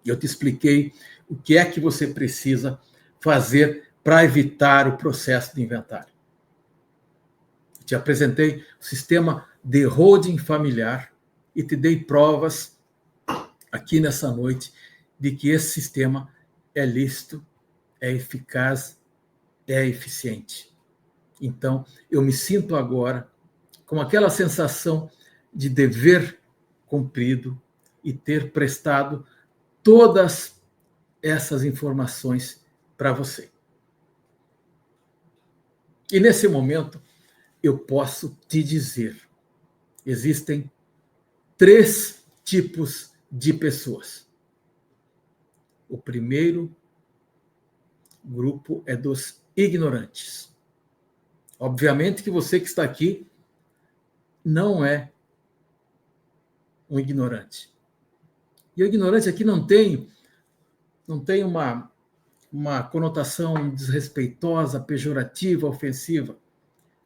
Eu te expliquei o que é que você precisa fazer para evitar o processo de inventário. Eu te apresentei o sistema de holding familiar e te dei provas aqui nessa noite de que esse sistema é lícito, é eficaz, é eficiente. Então, eu me sinto agora com aquela sensação de dever cumprido e ter prestado todas essas informações para você. E nesse momento, eu posso te dizer, existem 3 tipos de pessoas. O primeiro grupo é dos ignorantes. Obviamente que você que está aqui não é um ignorante. E o ignorante aqui não tem uma conotação desrespeitosa, pejorativa, ofensiva.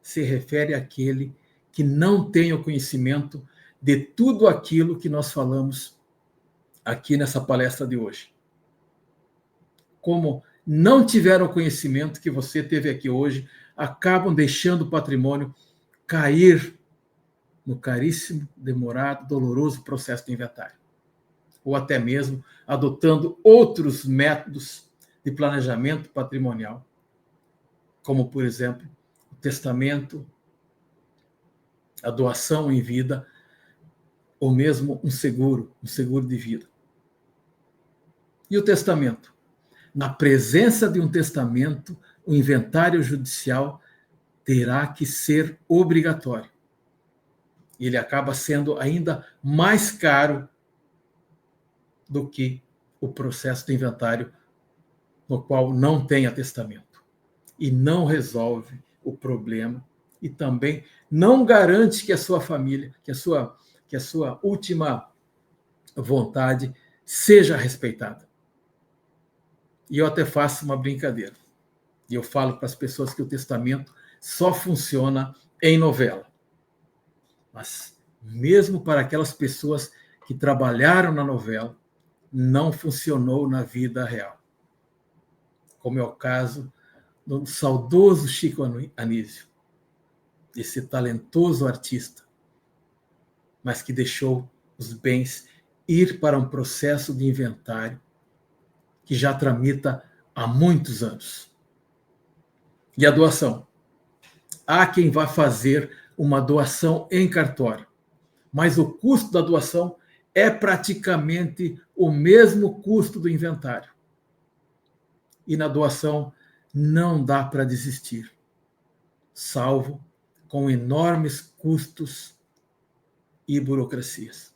Se refere àquele que não tem o conhecimento de tudo aquilo que nós falamos aqui nessa palestra de hoje. Como não tiveram o conhecimento que você teve aqui hoje, acabam deixando o patrimônio cair no caríssimo, demorado, doloroso processo de inventário. Ou até mesmo adotando outros métodos de planejamento patrimonial, como, por exemplo, o testamento, a doação em vida, ou mesmo um seguro de vida. E o testamento? Na presença de um testamento, o inventário judicial terá que ser obrigatório. E ele acaba sendo ainda mais caro do que o processo de inventário no qual não tem atestamento. E não resolve o problema e também não garante que a sua família, que a sua última vontade seja respeitada. E eu até faço uma brincadeira. E eu falo para as pessoas que o testamento só funciona em novela. Mas mesmo para aquelas pessoas que trabalharam na novela, não funcionou na vida real. Como é o caso do saudoso Chico Anísio, esse talentoso artista, mas que deixou os bens ir para um processo de inventário que já tramita há muitos anos. E a doação? Há quem vá fazer uma doação em cartório, mas o custo da doação é praticamente o mesmo custo do inventário. E na doação não dá para desistir, salvo com enormes custos e burocracias.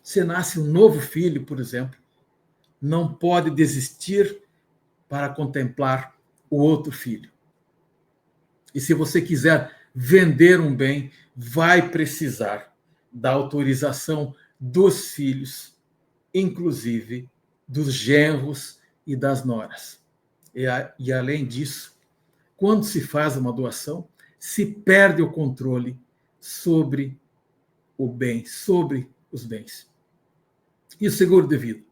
Se nasce um novo filho, por exemplo, não pode desistir para contemplar o outro filho. E se você quiser vender um bem, vai precisar da autorização dos filhos, inclusive dos genros e das noras. E além disso, quando se faz uma doação, se perde o controle sobre o bem, sobre os bens. E o seguro de vida?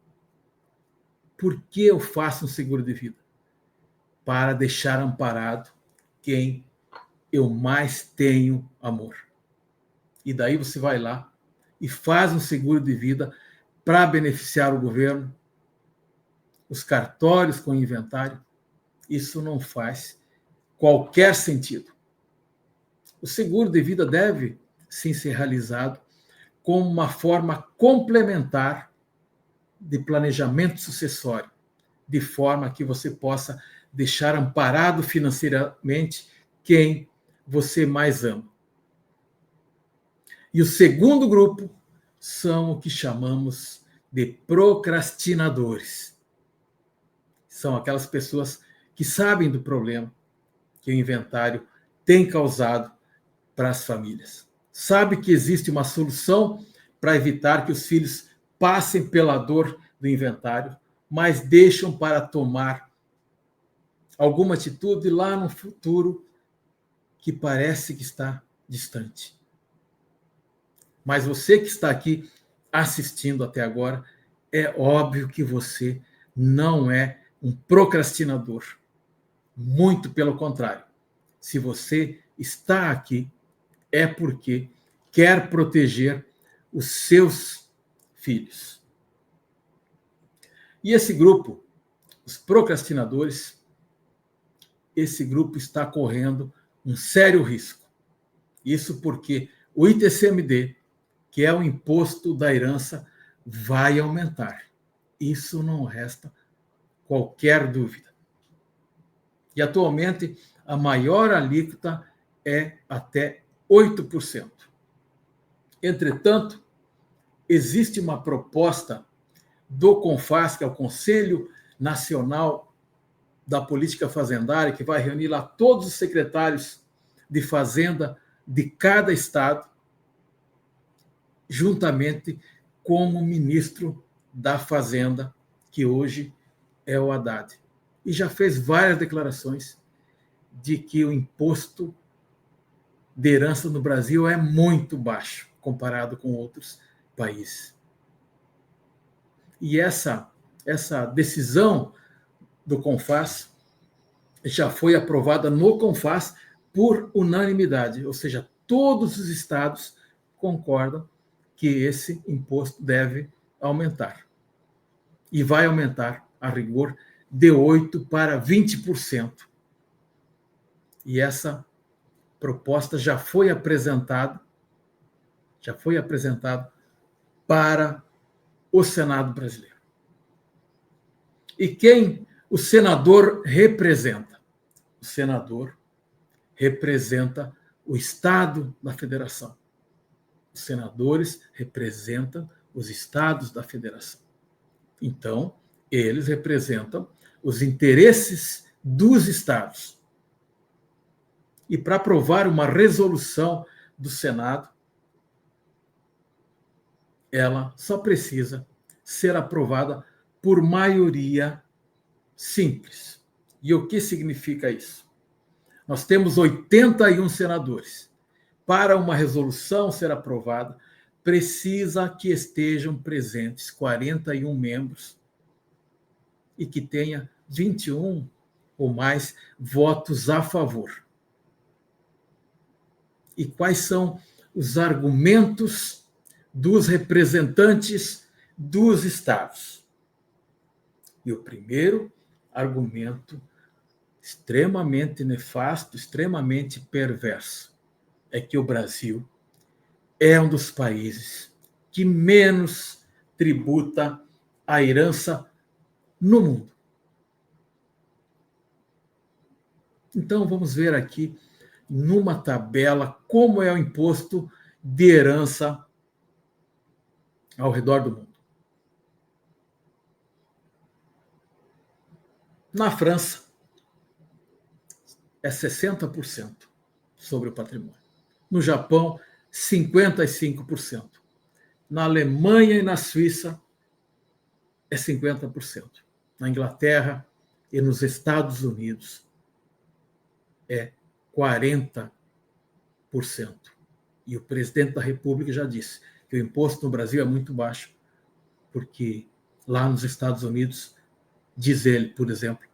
Por que eu faço um seguro de vida? Para deixar amparado quem eu mais tenho amor. E daí você vai lá e faz um seguro de vida para beneficiar o governo, os cartórios com inventário. Isso não faz qualquer sentido. O seguro de vida deve sim ser realizado como uma forma complementar de planejamento sucessório, de forma que você possa deixar amparado financeiramente quem você mais ama. E o segundo grupo são o que chamamos de procrastinadores. São aquelas pessoas que sabem do problema que o inventário tem causado para as famílias. Sabe que existe uma solução para evitar que os filhos passem pela dor do inventário, mas deixam para tomar alguma atitude lá no futuro que parece que está distante. Mas você que está aqui assistindo até agora, é óbvio que você não é um procrastinador. Muito pelo contrário. Se você está aqui, é porque quer proteger os seus filhos. E esse grupo, os procrastinadores, esse grupo está correndo um sério risco. Isso porque o ITCMD, que é o imposto da herança, vai aumentar. Isso não resta qualquer dúvida. E atualmente a maior alíquota é até 8%. Entretanto, existe uma proposta do CONFAS, que é o Conselho Nacional da Política Fazendária, que vai reunir lá todos os secretários de Fazenda de cada estado, juntamente com o ministro da Fazenda, que hoje é o Haddad. E já fez várias declarações de que o imposto de herança no Brasil é muito baixo comparado com outros países. E essa decisão do CONFAS já foi aprovada no CONFAS por unanimidade, ou seja, todos os estados concordam que esse imposto deve aumentar. E vai aumentar, a rigor, de 8% para 20%. E essa proposta já foi apresentada para o Senado brasileiro. E quem o senador representa? O senador representa o Estado da Federação. Os senadores representam os estados da Federação. Então, eles representam os interesses dos estados. E para aprovar uma resolução do Senado, ela só precisa ser aprovada por maioria simples. E o que significa isso? Nós temos 81 senadores. Para uma resolução ser aprovada, precisa que estejam presentes 41 membros e que tenha 21 ou mais votos a favor. E quais são os argumentos dos representantes dos estados? E o primeiro argumento, extremamente nefasto, extremamente perverso, é que o Brasil é um dos países que menos tributa a herança no mundo. Então, vamos ver aqui, numa tabela, como é o imposto de herança ao redor do mundo. Na França, é 60% sobre o patrimônio. No Japão, 55%. Na Alemanha e na Suíça, é 50%. Na Inglaterra e nos Estados Unidos, é 40%. E o presidente da República já disse que o imposto no Brasil é muito baixo, porque lá nos Estados Unidos, diz ele, por exemplo,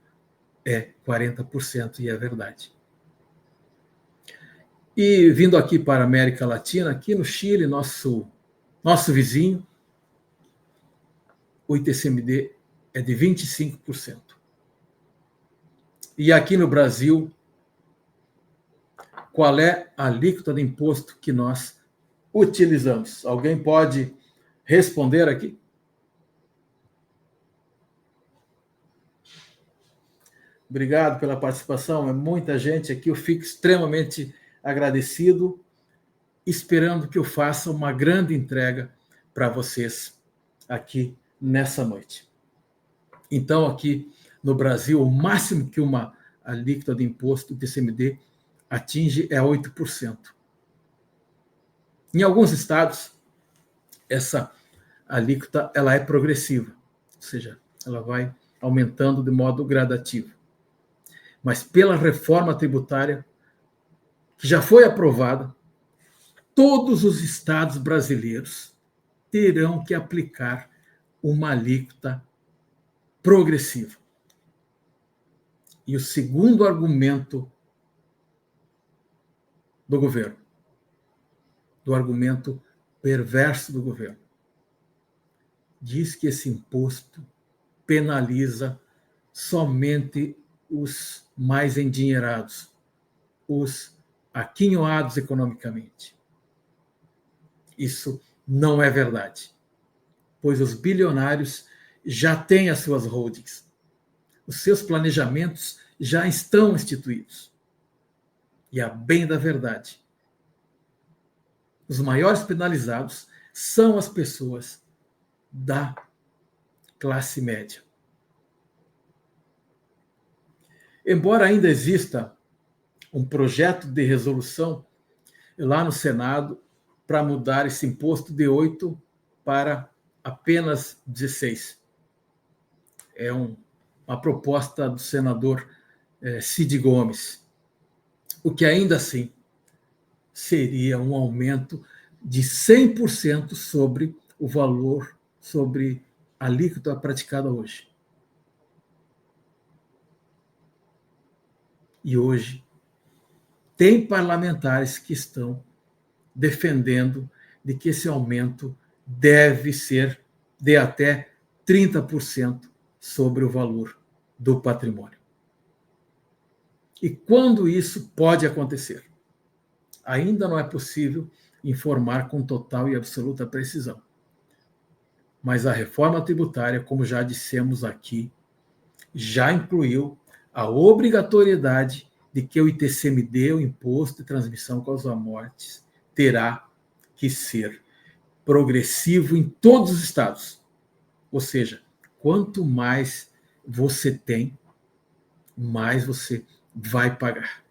é 40%, e é verdade. E vindo aqui para a América Latina, aqui no Chile, nosso vizinho, o ITCMD é de 25%. E aqui no Brasil, qual é a alíquota de imposto que nós utilizamos? Alguém pode responder aqui? Obrigado pela participação, é muita gente aqui, eu fico extremamente agradecido, esperando que eu faça uma grande entrega para vocês aqui nessa noite. Então, aqui, No Brasil, o máximo que uma alíquota de imposto do ICMD atinge é 8%. Em alguns estados, essa alíquota ela é progressiva, ou seja, ela vai aumentando de modo gradativo. Mas pela reforma tributária que já foi aprovada, todos os estados brasileiros terão que aplicar uma alíquota progressiva. E o segundo argumento do governo, do argumento perverso do governo, diz que esse imposto penaliza somente os mais endinheirados, os aquinhoados economicamente. Isso não é verdade, pois os bilionários já têm as suas holdings, os seus planejamentos já estão instituídos. E a bem da verdade, os maiores penalizados são as pessoas da classe média. Embora ainda exista um projeto de resolução lá no Senado para mudar esse imposto de 8 para apenas 16. É uma proposta do senador Cid Gomes, o que ainda assim seria um aumento de 100% sobre o valor, sobre a alíquota praticada hoje. E hoje tem parlamentares que estão defendendo de que esse aumento deve ser de até 30% sobre o valor do patrimônio. E quando isso pode acontecer? Ainda não é possível informar com total e absoluta precisão. Mas a reforma tributária, como já dissemos aqui, já incluiu a obrigatoriedade de que o ITCMD, o Imposto de Transmissão Causa-Mortes, terá que ser progressivo em todos os estados. Ou seja, quanto mais você tem, mais você vai pagar.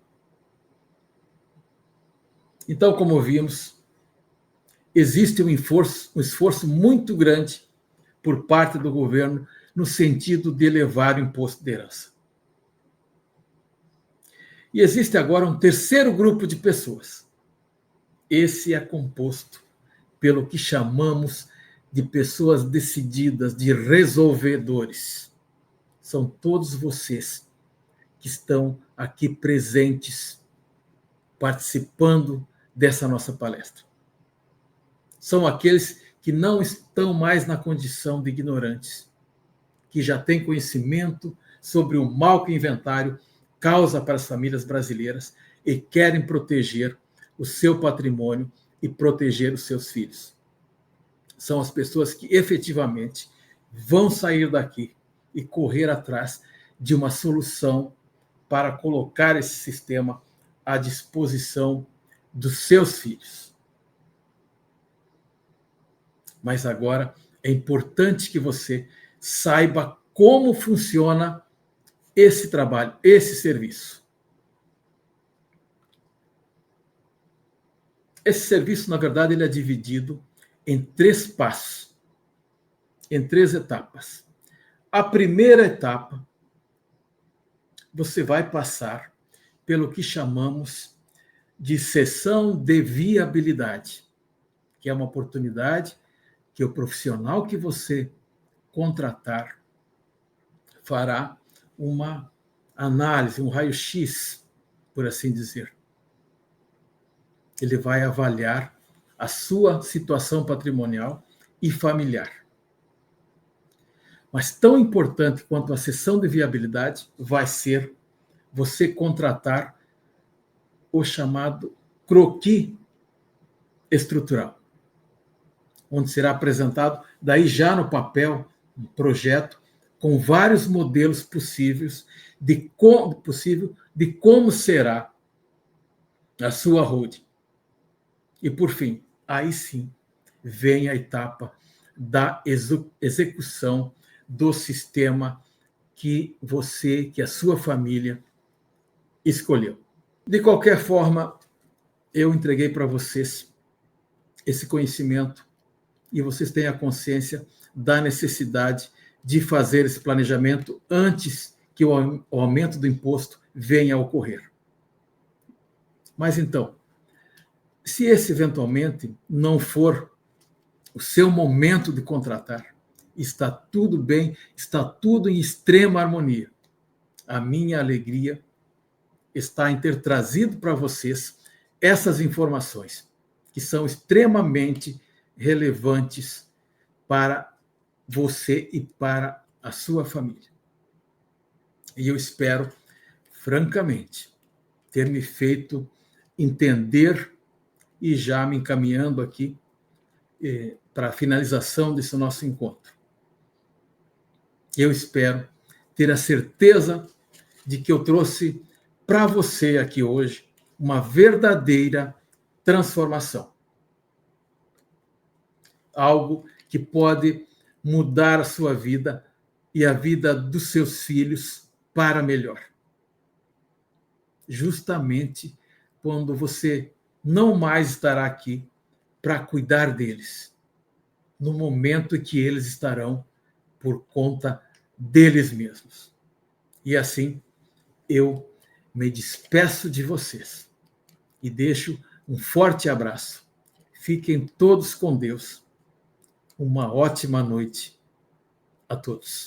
Então, como vimos, existe um esforço muito grande por parte do governo no sentido de elevar o imposto de herança. E existe agora um terceiro grupo de pessoas. Esse é composto pelo que chamamos de pessoas decididas, de resolvedores. São todos vocês que estão aqui presentes, participando dessa nossa palestra. São aqueles que não estão mais na condição de ignorantes, que já têm conhecimento sobre o mal que o inventário causa para as famílias brasileiras e querem proteger o seu patrimônio e proteger os seus filhos. São as pessoas que efetivamente vão sair daqui e correr atrás de uma solução para colocar esse sistema à disposição dos seus filhos. Mas agora é importante que você saiba como funciona esse trabalho, esse serviço. Esse serviço, na verdade, ele é dividido em 3 passos, em 3 etapas. A primeira etapa, você vai passar pelo que chamamos de sessão de viabilidade, que é uma oportunidade que o profissional que você contratar fará uma análise, um raio-x, por assim dizer. Ele vai avaliar a sua situação patrimonial e familiar. Mas tão importante quanto a sessão de viabilidade vai ser você contratar o chamado croquis estrutural, onde será apresentado, daí já no papel, um projeto com vários modelos possíveis de como será a sua holding. E, por fim, aí sim, vem a etapa da execução do sistema que você, que a sua família escolheu. De qualquer forma, eu entreguei para vocês esse conhecimento e vocês têm a consciência da necessidade de fazer esse planejamento antes que o aumento do imposto venha a ocorrer. Mas então, se esse eventualmente não for o seu momento de contratar, está tudo bem, está tudo em extrema harmonia. A minha alegria está em ter trazido para vocês essas informações, que são extremamente relevantes para você e para a sua família. E eu espero, francamente, ter me feito entender e já me encaminhando aqui para a finalização desse nosso encontro. Eu espero ter a certeza de que eu trouxe para você aqui hoje uma verdadeira transformação. Algo que pode mudar a sua vida e a vida dos seus filhos para melhor. Justamente quando você não mais estará aqui para cuidar deles, no momento em que eles estarão por conta deles mesmos. E assim, eu me despeço de vocês e deixo um forte abraço. Fiquem todos com Deus. Uma ótima noite a todos.